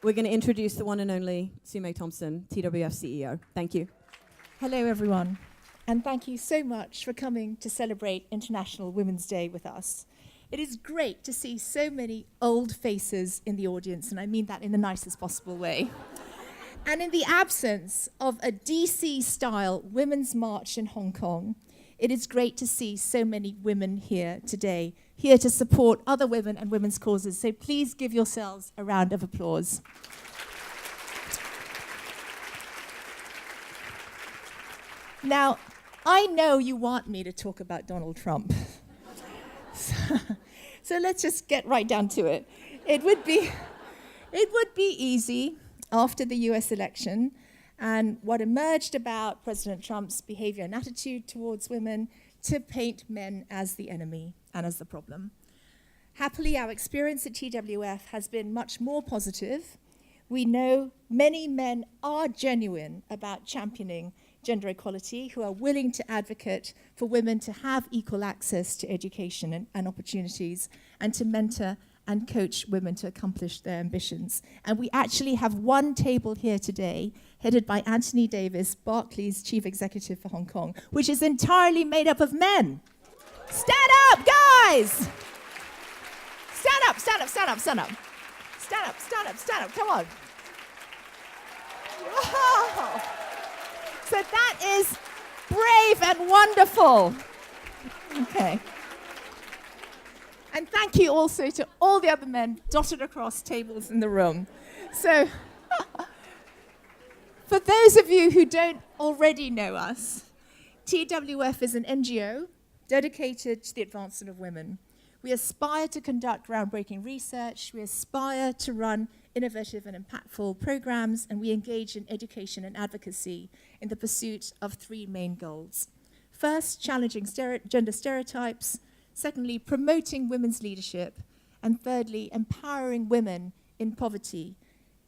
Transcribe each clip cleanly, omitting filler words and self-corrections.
we're going to introduce the one and only Su-Mei Thompson, TWF CEO. Thank you. Hello, everyone, and thank you so much for coming to celebrate International Women's Day with us. It is great to see so many old faces in the audience, and I mean that in the nicest possible way. And in the absence of a DC-style women's march in Hong Kong, it is great to see so many women here today, here to support other women and women's causes. So please give yourselves a round of applause. Now, I know you want me to talk about Donald Trump. So let's just get right down to it. It would be easy after the US election and what emerged about President Trump's behavior and attitude towards women to paint men as the enemy and as the problem. Happily, our experience at TWF has been much more positive. We know many men are genuine about championing gender equality, who are willing to advocate for women to have equal access to education and opportunities, and to mentor and coach women to accomplish their ambitions. And we actually have one table here today, headed by Anthony Davis, Barclays Chief Executive for Hong Kong, which is entirely made up of men. Stand up, guys! Stand up, stand up, stand up, stand up. Stand up, stand up, stand up, come on. Wow. So that is brave and wonderful. Okay. And thank you also to all the other men dotted across tables in the room. So, for those of you who don't already know us, TWF is an NGO dedicated to the advancement of women. We aspire to conduct groundbreaking research, we aspire to run innovative and impactful programs, and we engage in education and advocacy in the pursuit of three main goals. First, challenging gender stereotypes. Secondly, promoting women's leadership. And thirdly, empowering women in poverty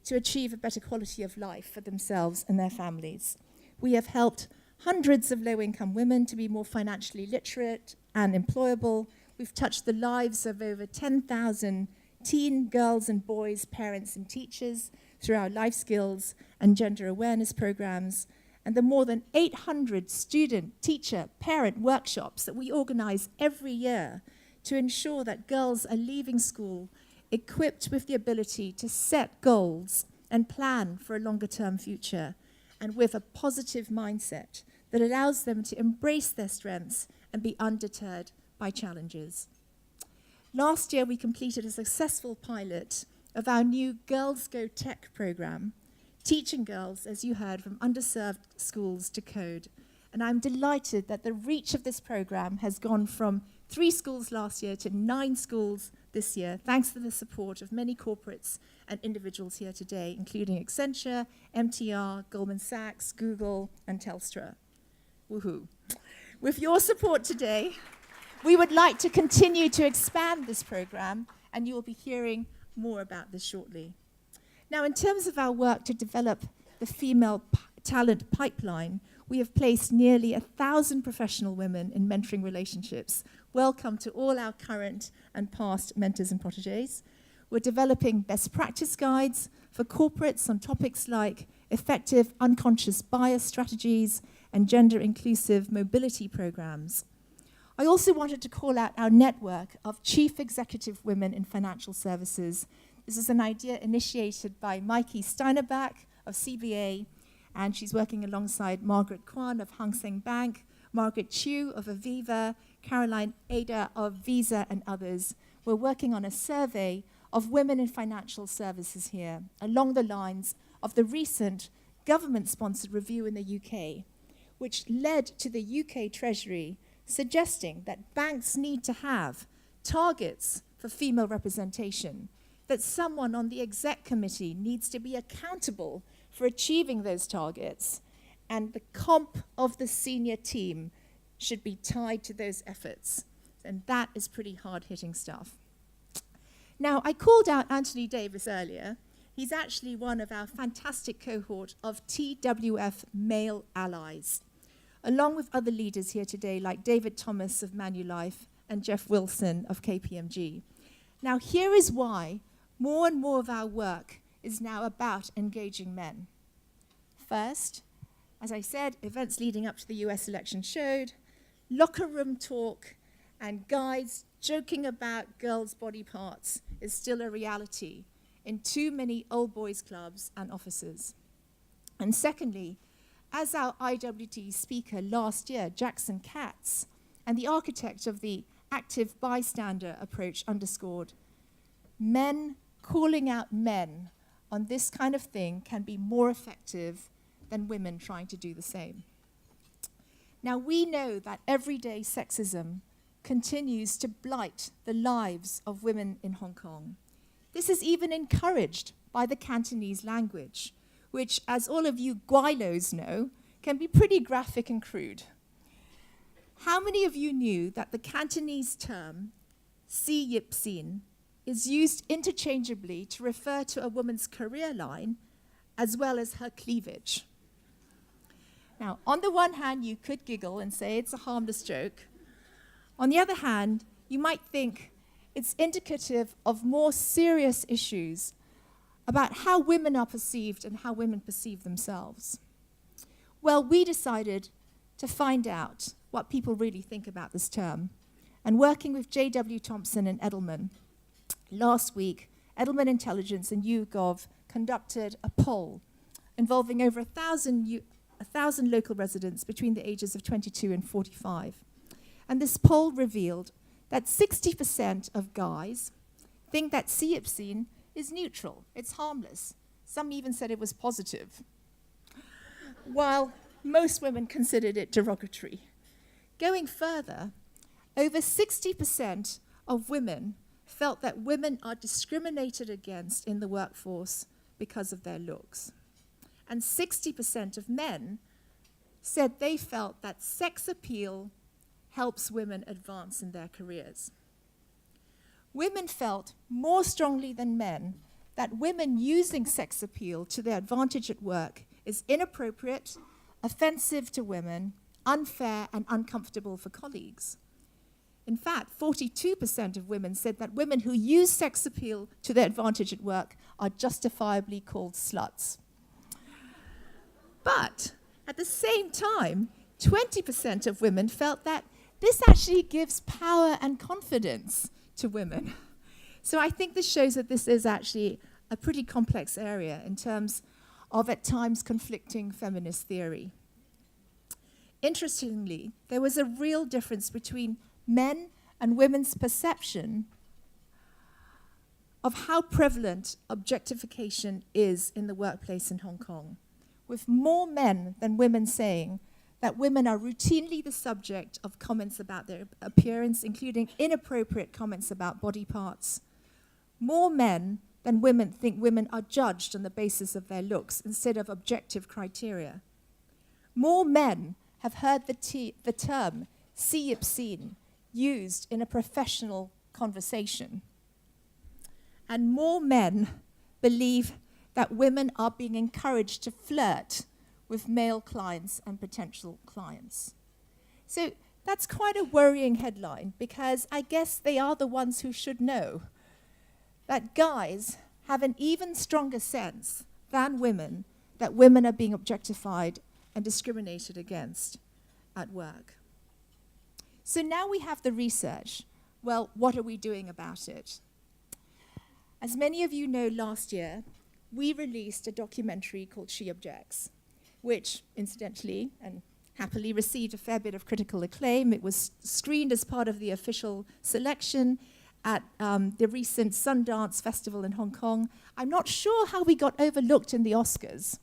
to achieve a better quality of life for themselves and their families. We have helped hundreds of low-income women to be more financially literate and employable. We've touched the lives of over 10,000 teen girls and boys, parents and teachers through our life skills and gender awareness programs, and the more than 800 student, teacher, parent workshops that we organize every year to ensure that girls are leaving school equipped with the ability to set goals and plan for a longer-term future, and with a positive mindset that allows them to embrace their strengths and be undeterred by challenges. Last year, we completed a successful pilot of our new Girls Go Tech program, teaching girls, as you heard, from underserved schools to code. And I'm delighted that the reach of this program has gone from 3 schools last year to 9 schools this year, thanks to the support of many corporates and individuals here today, including Accenture, MTR, Goldman Sachs, Google, and Telstra. Woohoo. With your support today, we would like to continue to expand this program, and you will be hearing more about this shortly. Now, in terms of our work to develop the female talent pipeline, we have placed nearly 1,000 professional women in mentoring relationships. Welcome to all our current and past mentors and protégés. We're developing best practice guides for corporates on topics like effective unconscious bias strategies and gender-inclusive mobility programs. I also wanted to call out our network of chief executive women in financial services. This is an idea initiated by Mikey Steinerbach of CBA, and she's working alongside Margaret Kwan of Hang Seng Bank, Margaret Chu of Aviva, Caroline Ada of Visa, and others. We're working on a survey of women in financial services here, along the lines of the recent government-sponsored review in the UK, which led to the UK Treasury suggesting that banks need to have targets for female representation, that someone on the exec committee needs to be accountable for achieving those targets, and the comp of the senior team should be tied to those efforts. And that is pretty hard-hitting stuff. Now, I called out Anthony Davis earlier. He's actually one of our fantastic cohort of TWF male allies, along with other leaders here today like David Thomas of Manulife and Jeff Wilson of KPMG. Now, here is why more and more of our work is now about engaging men. First, as I said, events leading up to the US election showed locker room talk and guys joking about girls' body parts is still a reality in too many old boys clubs and offices. And secondly, as our IWD speaker last year, Jackson Katz, and the architect of the active bystander approach underscored, men calling out men on this kind of thing can be more effective than women trying to do the same. Now, we know that everyday sexism continues to blight the lives of women in Hong Kong. This is even encouraged by the Cantonese language, which, as all of you Gwailos know, can be pretty graphic and crude. How many of you knew that the Cantonese term si yip sin is used interchangeably to refer to a woman's career line as well as her cleavage? Now, on the one hand, you could giggle and say it's a harmless joke. On the other hand, you might think it's indicative of more serious issues about how women are perceived and how women perceive themselves. Well, we decided to find out what people really think about this term. And working with J.W. Thompson and Edelman, last week, Edelman Intelligence and YouGov conducted a poll involving over 1,000 local residents between the ages of 22 and 45. And this poll revealed that 60% of guys think that CYPSIN is neutral, it's harmless. Some even said it was positive, while most women considered it derogatory. Going further, over 60% of women felt that women are discriminated against in the workforce because of their looks. And 60% of men said they felt that sex appeal helps women advance in their careers. Women felt more strongly than men that women using sex appeal to their advantage at work is inappropriate, offensive to women, unfair, and uncomfortable for colleagues. In fact, 42% of women said that women who use sex appeal to their advantage at work are justifiably called sluts. But at the same time, 20% of women felt that this actually gives power and confidence to women. So I think this shows that this is actually a pretty complex area in terms of, at times, conflicting feminist theory. Interestingly, there was a real difference between men and women's perception of how prevalent objectification is in the workplace in Hong Kong, with more men than women saying that women are routinely the subject of comments about their appearance, including inappropriate comments about body parts. More men than women think women are judged on the basis of their looks instead of objective criteria. More men have heard the term "siyip-sin" used in a professional conversation. And more men believe that women are being encouraged to flirt with male clients and potential clients. So that's quite a worrying headline, because I guess they are the ones who should know that guys have an even stronger sense than women that women are being objectified and discriminated against at work. So now we have the research. Well, what are we doing about it? As many of you know, last year, we released a documentary called She Objects, which, incidentally and happily, received a fair bit of critical acclaim. It was screened as part of the official selection at the recent Sundance Festival in Hong Kong. I'm not sure how we got overlooked in the Oscars.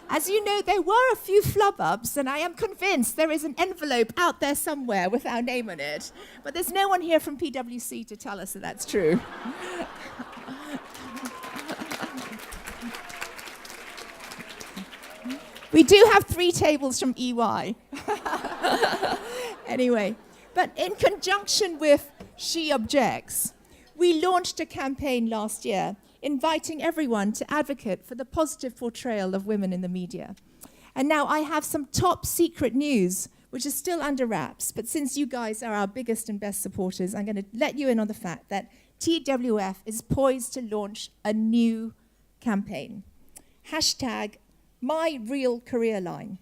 As you know, there were a few flub-ups, and I am convinced there is an envelope out there somewhere with our name on it. But there's no one here from PwC to tell us that that's true. We do have 3 tables from EY. Anyway, but in conjunction with She Objects, we launched a campaign last year inviting everyone to advocate for the positive portrayal of women in the media. And now I have some top secret news, which is still under wraps, but since you guys are our biggest and best supporters, I'm going to let you in on the fact that TWF is poised to launch a new campaign. Hashtag #MyRealCareerLine.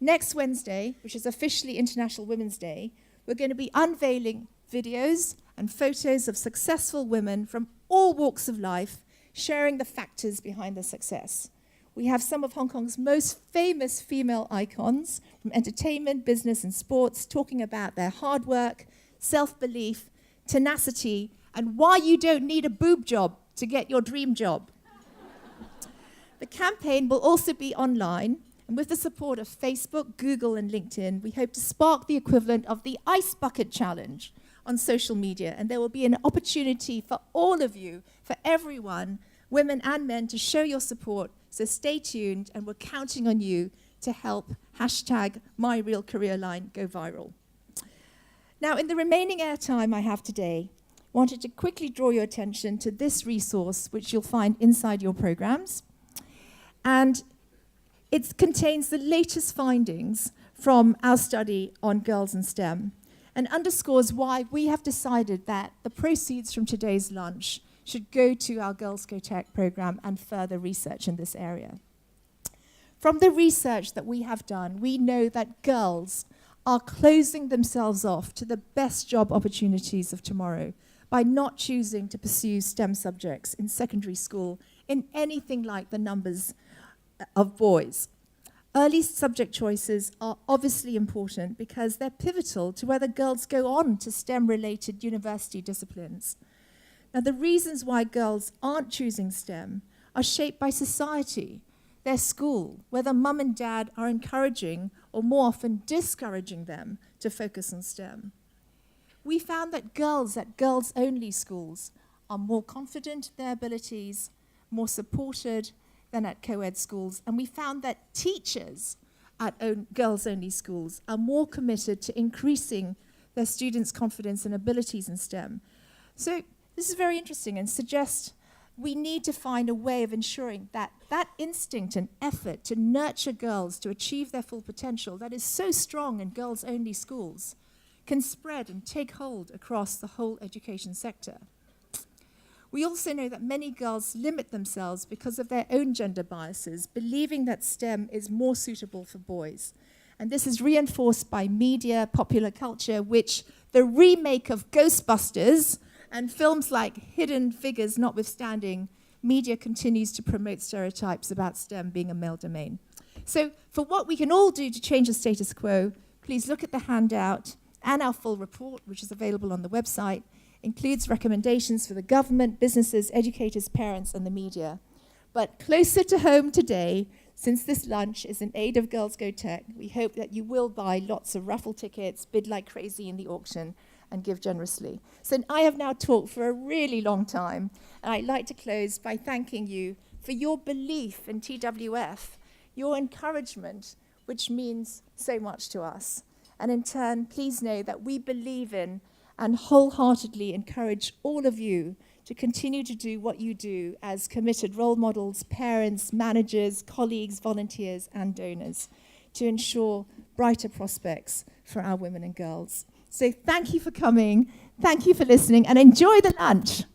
Next Wednesday, which is officially International Women's Day, we're going to be unveiling videos and photos of successful women from all walks of life, sharing the factors behind their success. We have some of Hong Kong's most famous female icons from entertainment, business, and sports talking about their hard work, self-belief, tenacity, and why you don't need a boob job to get your dream job. The campaign will also be online, and with the support of Facebook, Google, and LinkedIn, we hope to spark the equivalent of the Ice Bucket Challenge on social media, and there will be an opportunity for all of you, for everyone, women and men, to show your support. So stay tuned, and we're counting on you to help hashtag #MyRealCareerLine go viral. Now, in the remaining airtime I have today, I wanted to quickly draw your attention to this resource, which you'll find inside your programs. And it contains the latest findings from our study on girls in STEM and underscores why we have decided that the proceeds from today's lunch should go to our Girls Go Tech program and further research in this area. From the research that we have done, we know that girls are closing themselves off to the best job opportunities of tomorrow by not choosing to pursue STEM subjects in secondary school in anything like the numbers of boys. Early subject choices are obviously important because they're pivotal to whether girls go on to STEM-related university disciplines. Now, the reasons why girls aren't choosing STEM are shaped by society, their school, whether mum and dad are encouraging or more often discouraging them to focus on STEM. We found that girls at girls-only schools are more confident in their abilities, more supported than at co-ed schools, and we found that teachers at girls-only schools are more committed to increasing their students' confidence and abilities in STEM. So this is very interesting and suggests we need to find a way of ensuring that that instinct and effort to nurture girls to achieve their full potential that is so strong in girls-only schools can spread and take hold across the whole education sector. We also know that many girls limit themselves because of their own gender biases, believing that STEM is more suitable for boys. And this is reinforced by media, popular culture, which the remake of Ghostbusters and films like Hidden Figures notwithstanding, media continues to promote stereotypes about STEM being a male domain. So for what we can all do to change the status quo, please look at the handout and our full report, which is available on the website. Includes recommendations for the government, businesses, educators, parents, and the media. But closer to home today, since this lunch is in aid of Girls Go Tech, we hope that you will buy lots of raffle tickets, bid like crazy in the auction, and give generously. So I have now talked for a really long time, and I'd like to close by thanking you for your belief in TWF, your encouragement, which means so much to us. And in turn, please know that we believe in and wholeheartedly encourage all of you to continue to do what you do as committed role models, parents, managers, colleagues, volunteers, and donors to ensure brighter prospects for our women and girls. So thank you for coming, thank you for listening, and enjoy the lunch.